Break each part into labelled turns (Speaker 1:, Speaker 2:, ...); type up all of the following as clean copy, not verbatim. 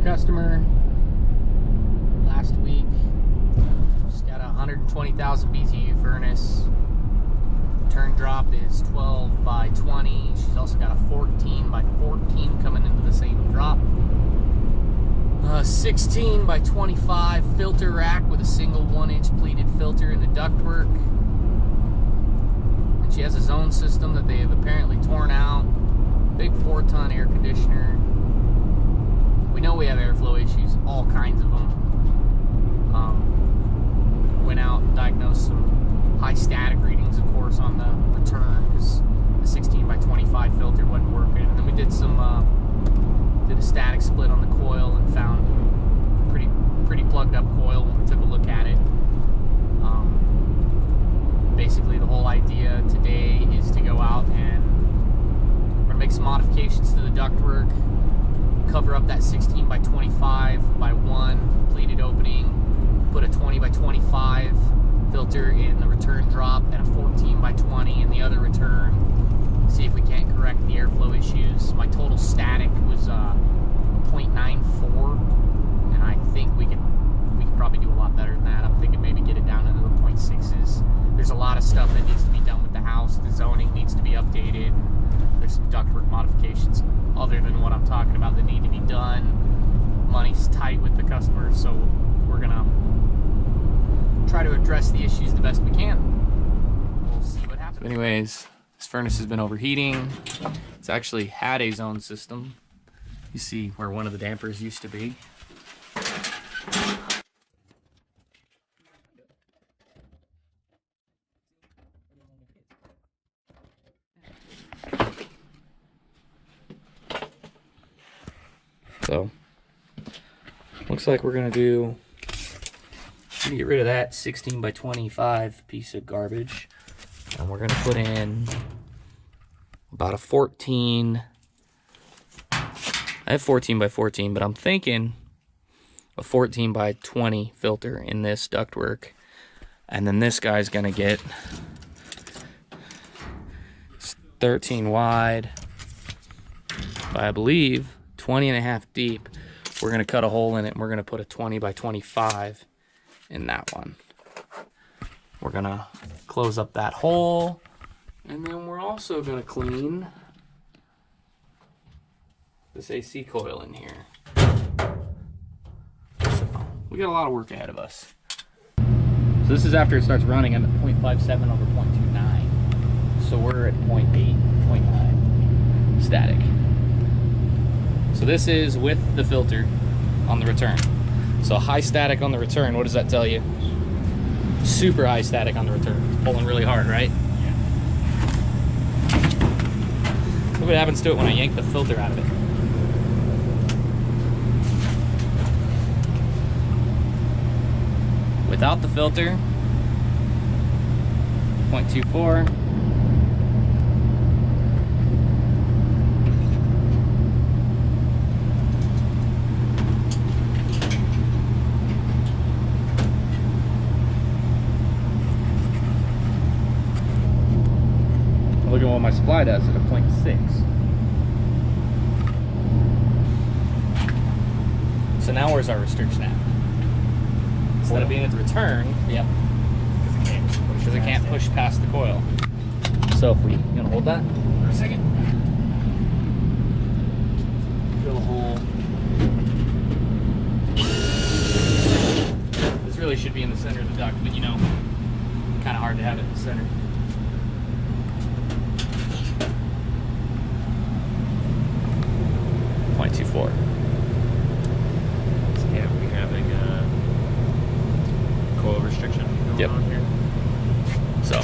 Speaker 1: customer last week. She's got a 120,000 BTU furnace. Turn drop is 12 by 20. She's also got a 14 by 14 coming into the same drop. 16 by 25 filter rack with a single 1-inch pleated filter in the ductwork. And she has a zone system that they have apparently torn out. Big 4-ton air conditioner. We know we have airflow issues, all kinds of them. Went out and diagnosed some high static readings, of course, on the return because the 16 by 25 filter wasn't working. And then we did some did a static split on the coil and found pretty plugged up coil when we took a look at it. Basically, the whole idea today is to go out and make some modifications to the ductwork, cover up that 16 by 25 by 1 pleated opening, put a 20 by 25 filter in the return drop and a 14 by 20 in the other return. See if we can't correct the airflow issues. My total static was 0.94, and I think we could probably do a lot better than that. I'm thinking maybe get it down into the 0.6s. There's a lot of stuff that needs to be done with the house. The zoning needs to be updated. There's some ductwork modifications other than what I'm talking about that need to be done. Money's tight with the customers, so we're gonna try to address the issues the best we can. We'll see what happens. Anyways, this furnace has been overheating. It's actually had a zone system. You see where one of the dampers used to be. So, looks like we're gonna get rid of that 16 by 25 piece of garbage, and we're gonna put in about a 14. I have 14 by 14, but I'm thinking a 14 by 20 filter in this ductwork, and then this guy's gonna get 13 wide by, I believe, 20.5 deep. We're gonna cut a hole in it and we're gonna put a 20 by 25 in that one. We're gonna close up that hole, and then we're also gonna clean this AC coil in here. So we got a lot of work ahead of us. So this is after it starts running. I'm at 0.57 over 0.29. So we're at 0.8, 0.9 static. So this is with the filter on the return. So high static on the return, what does that tell you? Super high static on the return. It's pulling really hard, right? Yeah. Look what happens to it when I yank the filter out of it. Without the filter, 0.24. Look at what my supply does at a 0.6. So now where's our restriction at? Instead of being at the return, yep, because it can't push past the coil. So if you gonna hold that for a second, drill a hole. This really should be in the center of the duct, but you know, kind of hard to have it in the center. .24.
Speaker 2: Yeah, we having a coil restriction going on here.
Speaker 1: So.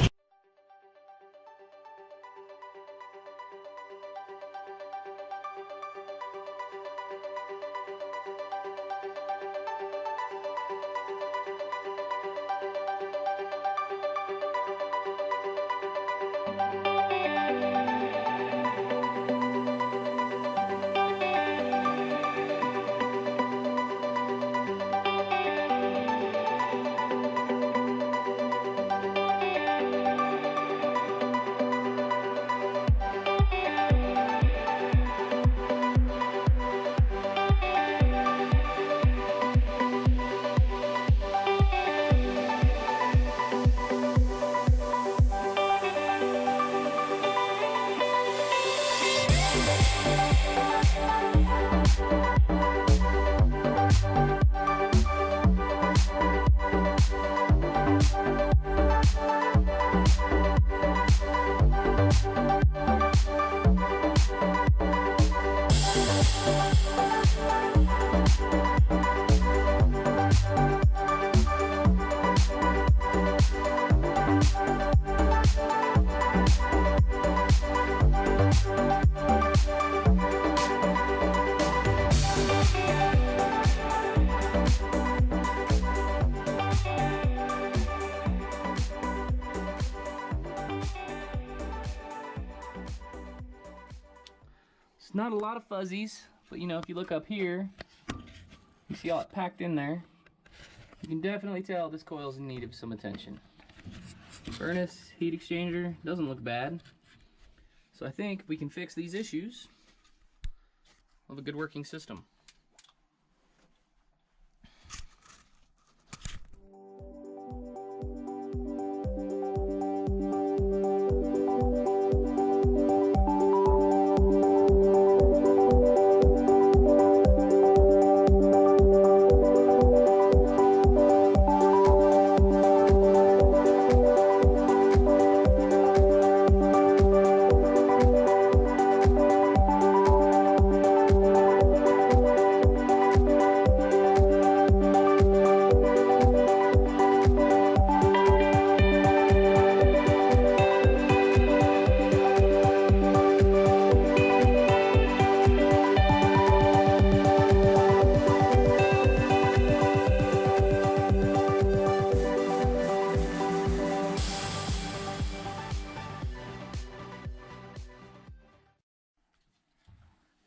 Speaker 1: not a lot of fuzzies, but you know, if you look up here, you see all it packed in there. You can definitely tell this coil's in need of some attention. Furnace, heat exchanger, doesn't look bad. So I think we can fix these issues of a good working system.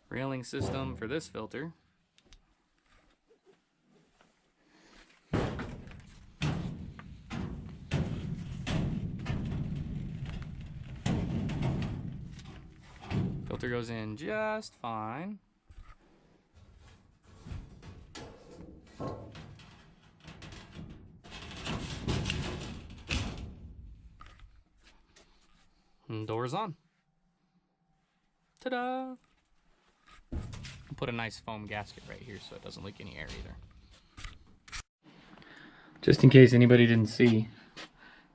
Speaker 1: Railing system for this filter. Filter goes in just fine. And door's on. Ta-da! Put a nice foam gasket right here so it doesn't leak any air either. Just in case anybody didn't see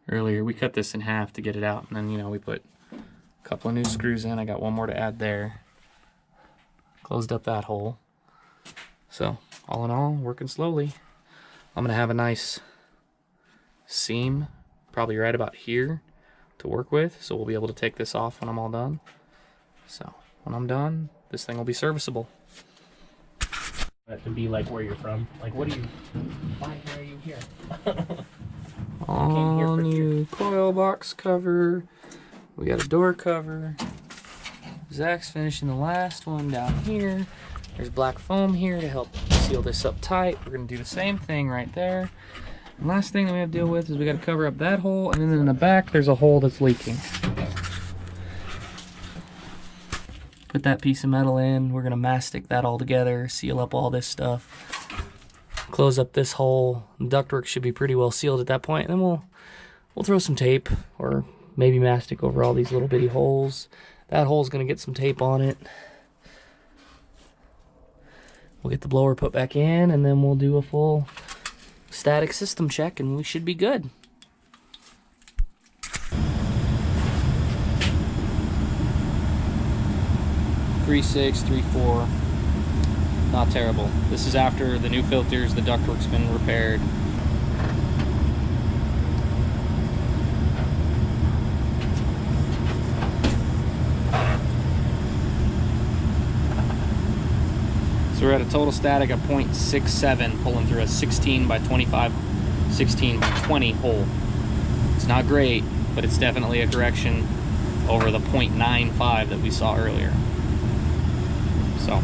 Speaker 1: earlier, we cut this in half to get it out, and then, you know, we put a couple of new screws in. I got one more to add there. Closed up that hole. So all in all, working slowly. I'm gonna have a nice seam probably right about here to work with, so we'll be able to take this off when I'm all done. So when I'm done, this thing will be serviceable. That to be like where you're from. Like, what do you? Why are you here? All new coil box cover. We got a door cover. Zach's finishing the last one down here. There's black foam here to help seal this up tight. We're gonna do the same thing right there. And last thing that we have to deal with is we got to cover up that hole, and then in the back there's a hole that's leaking. Put that piece of metal in. We're gonna mastic that all together, seal up all this stuff, close up this hole. The ductwork should be pretty well sealed at that point, and then we'll throw some tape or maybe mastic over all these little bitty holes. That hole's gonna get some tape on it. We'll get the blower put back in, and then we'll do a full static system check, and we should be good. 3.6, 3.4, not terrible. This is after the new filters, the ductwork's been repaired. So we're at a total static of 0.67, pulling through a 16 by 25, 16 by 20 hole. It's not great, but it's definitely a correction over the 0.95 that we saw earlier. So